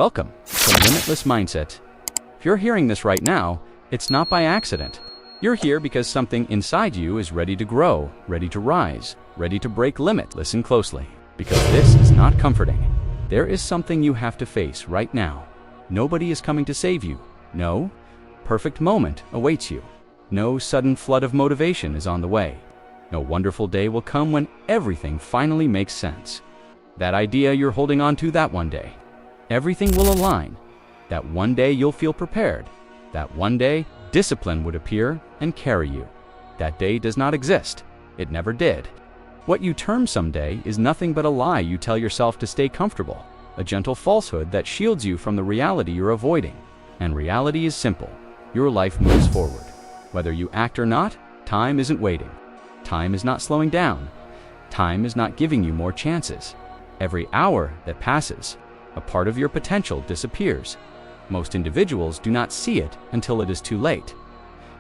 Welcome to Limitless Mindset. If you're hearing this right now, it's not by accident. You're here because something inside you is ready to grow, ready to rise, ready to break limit. Listen closely, because this is not comforting. There is something you have to face right now. Nobody is coming to save you. No perfect moment awaits you. No sudden flood of motivation is on the way. No wonderful day will come when everything finally makes sense. That idea you're holding on to, that one day, everything will align. That one day you'll feel prepared. That one day discipline would appear and carry you. That day does not exist. It never did. What you term someday is nothing but a lie you tell yourself to stay comfortable, a gentle falsehood that shields you from the reality you're avoiding. And reality is simple. Your life moves forward. Whether you act or not, time isn't waiting. Time is not slowing down. Time is not giving you more chances. Every hour that passes, a part of your potential disappears. Most individuals do not see it until it is too late.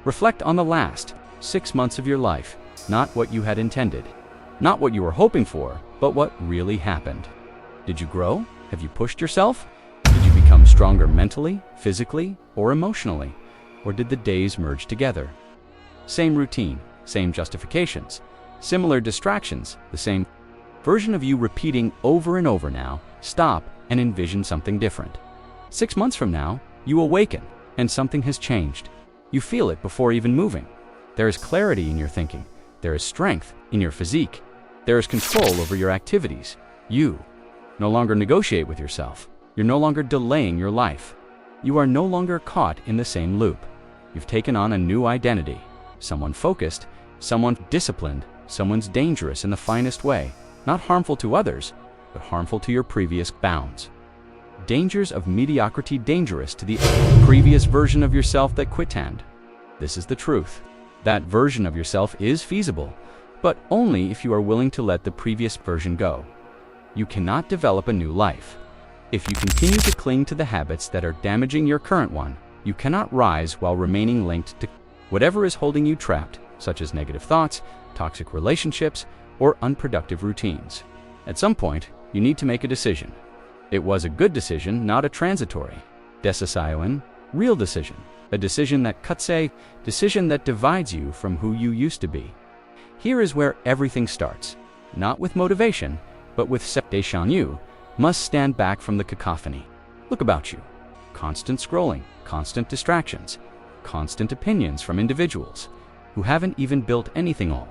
Reflect on the last 6 months of your life, not what you had intended, not what you were hoping for, but what really happened. Did you grow? Have you pushed yourself? Did you become stronger mentally, physically, or emotionally? Or did the days merge together? Same routine, same justifications, similar distractions, the same version of you repeating over and over. Now, stop and envision something different. 6 months from now, you awaken and something has changed. You feel it before even moving. There is clarity in your thinking. There is strength in your physique. There is control over your activities. You no longer negotiate with yourself. You're no longer delaying your life. You are no longer caught in the same loop. You've taken on a new identity. Someone focused, someone disciplined, someone's dangerous in the finest way. Not harmful to others, but harmful to your previous bounds. Dangers of mediocrity, dangerous to the previous version of yourself that quickened. This is the truth. That version of yourself is feasible, but only if you are willing to let the previous version go. You cannot develop a new life if you continue to cling to the habits that are damaging your current one. You cannot rise while remaining linked to whatever is holding you trapped, such as negative thoughts, toxic relationships, or unproductive routines. At some point, you need to make a decision. It was a good decision, not a transitory, decisive, real decision. A decision that cuts, a decision that divides you from who you used to be. Here is where everything starts. Not with motivation, but with separation. You must stand back from the cacophony. Look about you. Constant scrolling, constant distractions, constant opinions from individuals who haven't even built anything. All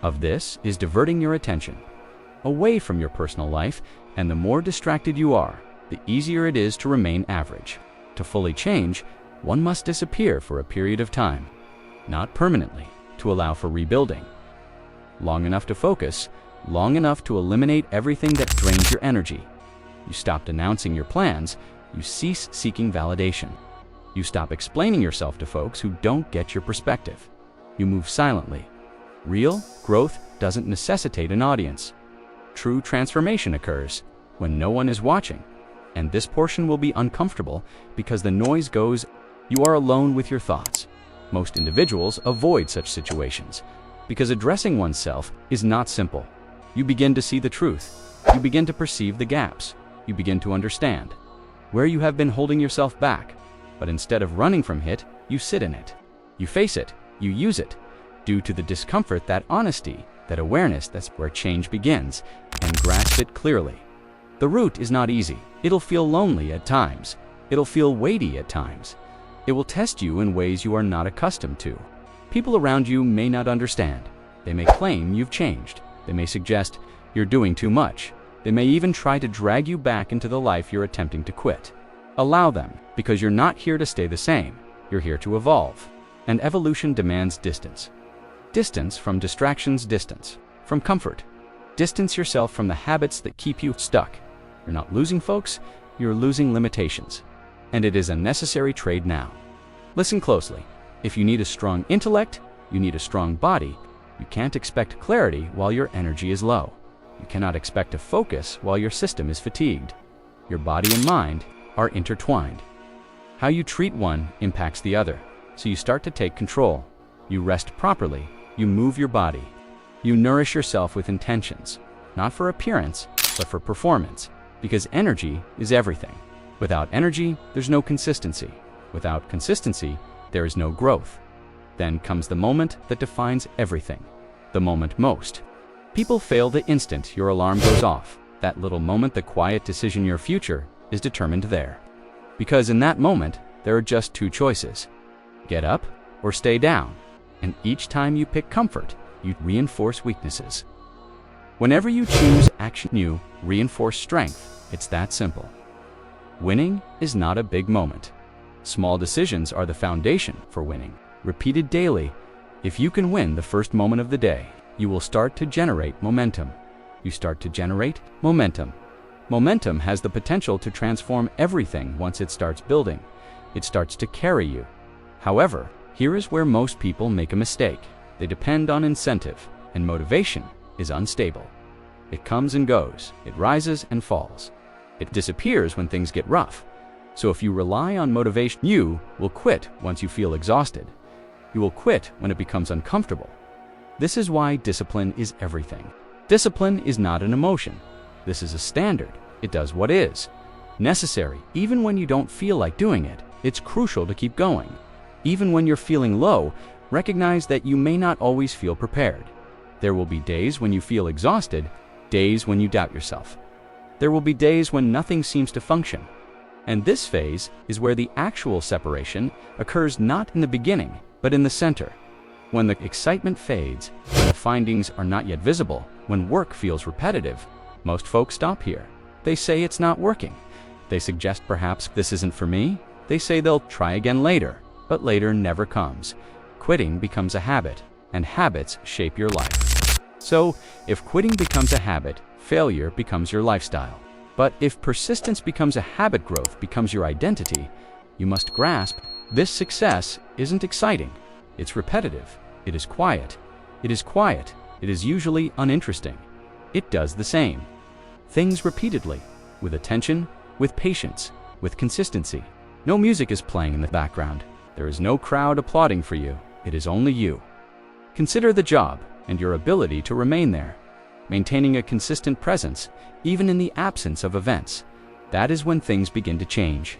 of this is diverting your attention away from your personal life, and the more distracted you are, the easier it is to remain average. To fully change, one must disappear for a period of time, not permanently, to allow for rebuilding. Long enough to focus, long enough to eliminate everything that drains your energy. You stop announcing your plans, you cease seeking validation. You stop explaining yourself to folks who don't get your perspective. You move silently. Real growth doesn't necessitate an audience. True transformation occurs when no one is watching, and this portion will be uncomfortable because the noise goes. You are alone with your thoughts. Most individuals avoid such situations because addressing oneself is not simple. You begin to see the truth. You begin to perceive the gaps. You begin to understand where you have been holding yourself back. But instead of running from it, you sit in it. You face it. You use it. Due to the discomfort, that honesty, that awareness, that's where change begins, and grasp it clearly. The route is not easy. It'll feel lonely at times. It'll feel weighty at times. It will test you in ways you are not accustomed to. People around you may not understand. They may claim you've changed. They may suggest you're doing too much. They may even try to drag you back into the life you're attempting to quit. Allow them, because you're not here to stay the same. You're here to evolve. And evolution demands distance. Distance from distractions, distance from comfort. Distance yourself from the habits that keep you stuck. You're not losing folks, you're losing limitations. And it is a necessary trade now. Listen closely. If you need a strong intellect, you need a strong body. You can't expect clarity while your energy is low. You cannot expect to focus while your system is fatigued. Your body and mind are intertwined. How you treat one impacts the other, so you start to take control. You rest properly. You move your body. You nourish yourself with intentions, not for appearance, but for performance, because energy is everything. Without energy, there's no consistency. Without consistency, there is no growth. Then comes the moment that defines everything, the moment most. People fail the instant your alarm goes off. That little moment, the quiet decision your future is determined there. Because in that moment, there are just two choices: get up or stay down. And each time you pick comfort, you reinforce weaknesses. Whenever you choose action, you reinforce strength. It's that simple. Winning is not a big moment. Small decisions are the foundation for winning. Repeated daily, if you can win the first moment of the day, you will start to generate momentum. You start to generate momentum. Momentum has the potential to transform everything once it starts building. It starts to carry you. However, here is where most people make a mistake. They depend on incentive, and motivation is unstable. It comes and goes. It rises and falls. It disappears when things get rough. So if you rely on motivation, you will quit once you feel exhausted. You will quit when it becomes uncomfortable. This is why discipline is everything. Discipline is not an emotion. This is a standard. It does what is necessary. Even when you don't feel like doing it, it's crucial to keep going. Even when you're feeling low, recognize that you may not always feel prepared. There will be days when you feel exhausted, days when you doubt yourself. There will be days when nothing seems to function. And this phase is where the actual separation occurs, not in the beginning, but in the center. When the excitement fades, when the findings are not yet visible, when work feels repetitive, most folks stop here. They say it's not working. They suggest perhaps this isn't for me. They say they'll try again later, but later never comes. Quitting becomes a habit, and habits shape your life. So, if quitting becomes a habit, failure becomes your lifestyle. But if persistence becomes a habit, growth becomes your identity, you must grasp this: success isn't exciting. It's repetitive. It is quiet. It is quiet. It is usually uninteresting. It does the same things repeatedly, with attention, with patience, with consistency. No music is playing in the background. There is no crowd applauding for you. It is only you. Consider the job and your ability to remain there, maintaining a consistent presence, even in the absence of events. That is when things begin to change.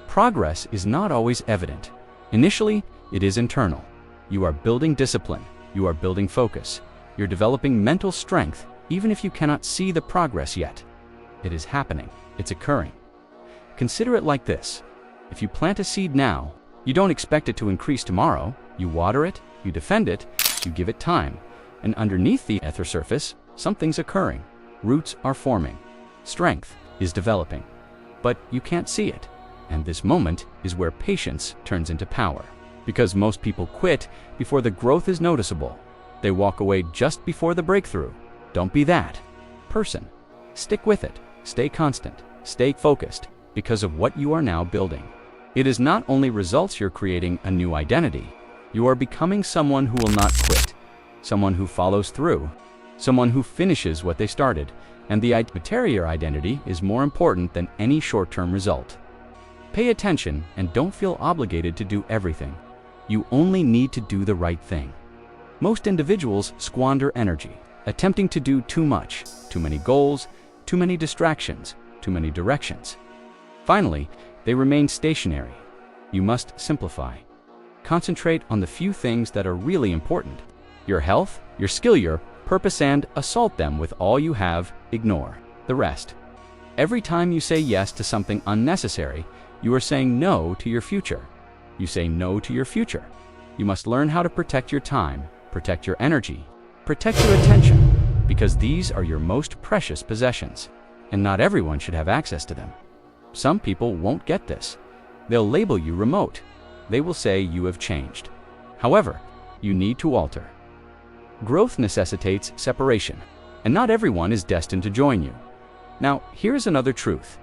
Progress is not always evident. Initially, it is internal. You are building discipline. You are building focus. You're developing mental strength, even if you cannot see the progress yet. It is happening. It's occurring. Consider it like this. If you plant a seed now, you don't expect it to increase tomorrow. You water it, you defend it, you give it time. And underneath the ether surface, something's occurring. Roots are forming. Strength is developing. But you can't see it. And this moment is where patience turns into power. Because most people quit before the growth is noticeable. They walk away just before the breakthrough. Don't be that person. Stick with it. Stay constant. Stay focused, because of what you are now building. It is not only results, you're creating a new identity. You are becoming someone who will not quit. Someone who follows through. Someone who finishes what they started. And the material identity is more important than any short-term result. Pay attention and don't feel obligated to do everything. You only need to do the right thing. Most individuals squander energy, attempting to do too much, too many goals, too many distractions, too many directions. Finally, they remain stationary. You must simplify. Concentrate on the few things that are really important. Your health, your skill, your purpose, and assault them with all you have. Ignore the rest. Every time you say yes to something unnecessary, you are saying no to your future. You say no to your future. You must learn how to protect your time, protect your energy, protect your attention, because these are your most precious possessions, and not everyone should have access to them. Some people won't get this. They'll label you remote. They will say you have changed. However, you need to alter. Growth necessitates separation, and not everyone is destined to join you. Now, here's another truth.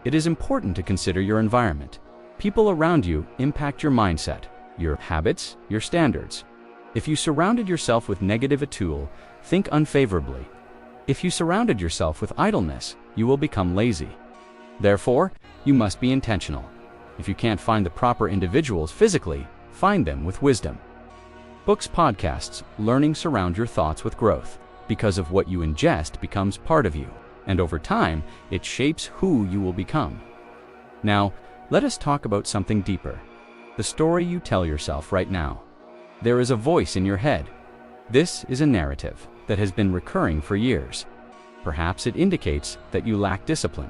It is important to consider your environment. People around you impact your mindset, your habits, your standards. If you surrounded yourself with negative tool, think unfavorably. If you surrounded yourself with idleness, you will become lazy. Therefore, you must be intentional. If you can't find the proper individuals physically, find them with wisdom. Books, podcasts, learning surround your thoughts with growth. Because of what you ingest becomes part of you, and over time, it shapes who you will become. Now, let us talk about something deeper. The story you tell yourself right now. There is a voice in your head. This is a narrative that has been recurring for years. Perhaps it indicates that you lack discipline.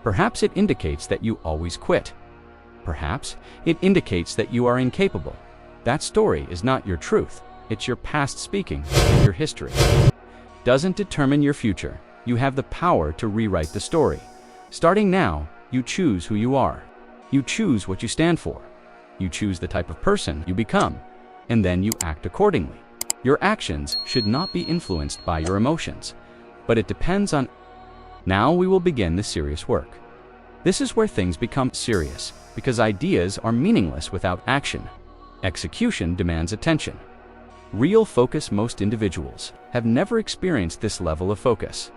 Perhaps it indicates that you always quit. Perhaps it indicates that you are incapable. That story is not your truth. It's your past speaking, and your history doesn't determine your future. You have the power to rewrite the story. Starting now, you choose who you are. You choose what you stand for. You choose the type of person you become, and then you act accordingly. Your actions should not be influenced by your emotions, but it depends on. Now we will begin the serious work. This is where things become serious, because ideas are meaningless without action. Execution demands attention. Real focus. Most individuals have never experienced this level of focus.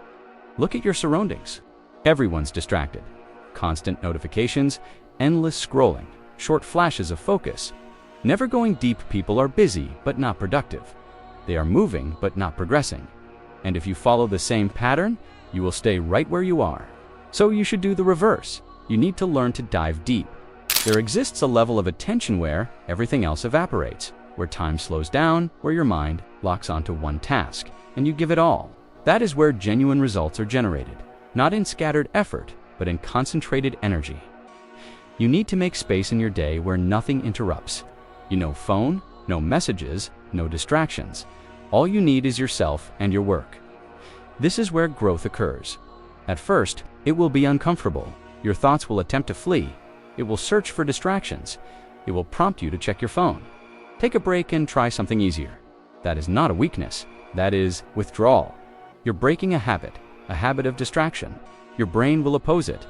Look at your surroundings. Everyone's distracted. Constant notifications, endless scrolling, short flashes of focus. Never going deep. People are busy but not productive. They are moving but not progressing. And if you follow the same pattern, you will stay right where you are. So you should do the reverse. You need to learn to dive deep. There exists a level of attention where everything else evaporates, where time slows down, where your mind locks onto one task, and you give it all. That is where genuine results are generated, not in scattered effort, but in concentrated energy. You need to make space in your day where nothing interrupts. No phone, no messages, no distractions. All you need is yourself and your work. This is where growth occurs. At first, it will be uncomfortable. Your thoughts will attempt to flee. It will search for distractions. It will prompt you to check your phone. Take a break and try something easier. That is not a weakness. That is withdrawal. You're breaking a habit of distraction. Your brain will oppose it.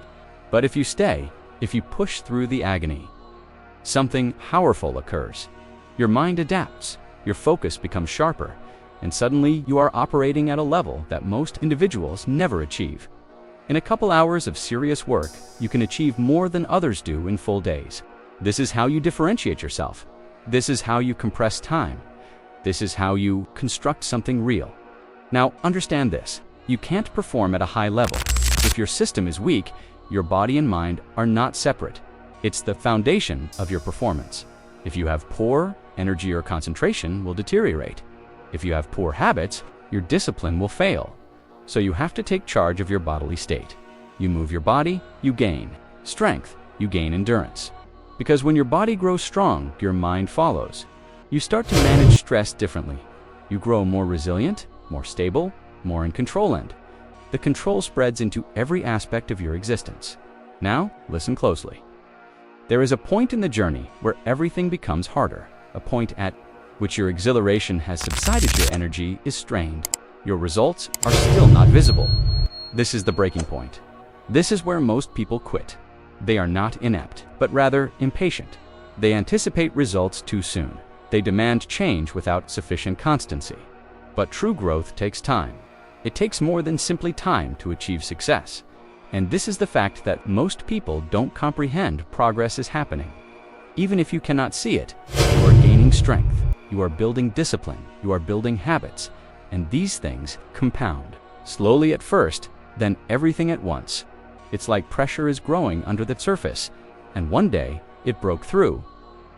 But if you stay, if you push through the agony, something powerful occurs. Your mind adapts. Your focus becomes sharper. And suddenly you are operating at a level that most individuals never achieve. In a couple hours of serious work, you can achieve more than others do in full days. This is how you differentiate yourself. This is how you compress time. This is how you construct something real. Now, understand this. You can't perform at a high level. If your system is weak, your body and mind are not separate. It's the foundation of your performance. If you have poor, energy or concentration will deteriorate. If you have poor habits, your discipline will fail. So you have to take charge of your bodily state. You move your body, you gain strength, you gain endurance. Because when your body grows strong, your mind follows. You start to manage stress differently. You grow more resilient, more stable, more in control, and the control spreads into every aspect of your existence. Now, listen closely. There is a point in the journey where everything becomes harder, a point at which your exhilaration has subsided, your energy is strained. Your results are still not visible. This is the breaking point. This is where most people quit. They are not inept, but rather impatient. They anticipate results too soon. They demand change without sufficient constancy. But true growth takes time. It takes more than simply time to achieve success. And this is the fact that most people don't comprehend progress is happening. Even if you cannot see it, you are gaining strength. You are building discipline. You are building habits. And these things compound. Slowly at first, then everything at once. It's like pressure is growing under the surface, and one day it broke through.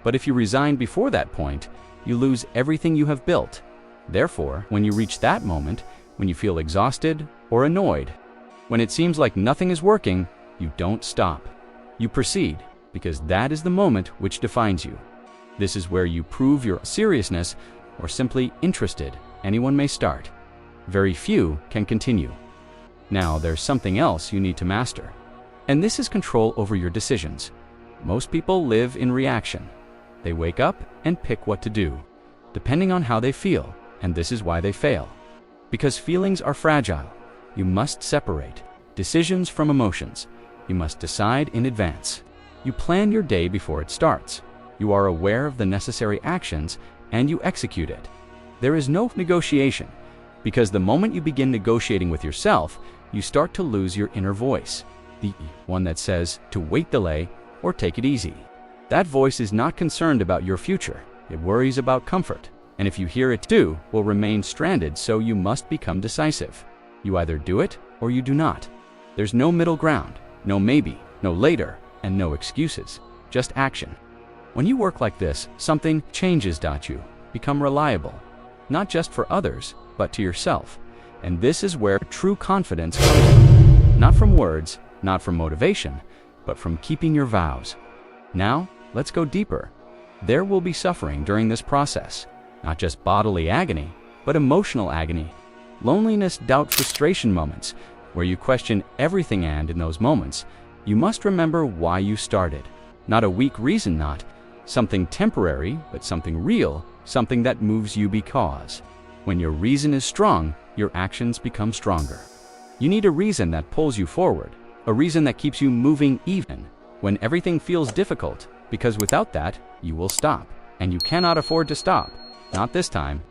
But if you resign before that point, you lose everything you have built. Therefore, when you reach that moment, when you feel exhausted or annoyed, when it seems like nothing is working, you don't stop. You proceed, because that is the moment which defines you. This is where you prove your seriousness or simply interested. Anyone may start. Very few can continue. Now, there's something else you need to master. And this is control over your decisions. Most people live in reaction. They wake up and pick what to do, depending on how they feel, and this is why they fail. Because feelings are fragile. You must separate decisions from emotions. You must decide in advance. You plan your day before it starts. You are aware of the necessary actions and you execute it. There is no negotiation, because the moment you begin negotiating with yourself, you start to lose your inner voice, the one that says to wait, delay, or take it easy. That voice is not concerned about your future. It worries about comfort. And if you hear it too, will remain stranded, so you must become decisive. You either do it or you do not. There's no middle ground, no maybe, no later, and no excuses, just action. When you work like this, something changes. You become reliable, not just for others, but to yourself. And this is where true confidence comes from. Not from words, not from motivation, but from keeping your vows. Now, let's go deeper. There will be suffering during this process, not just bodily agony, but emotional agony. Loneliness, doubt, frustration moments, where you question everything, and in those moments, you must remember why you started. Not a weak reason, not something temporary, but something real, something that moves you because. When your reason is strong, your actions become stronger. You need a reason that pulls you forward, a reason that keeps you moving even when everything feels difficult, because without that, you will stop. And you cannot afford to stop. Not this time.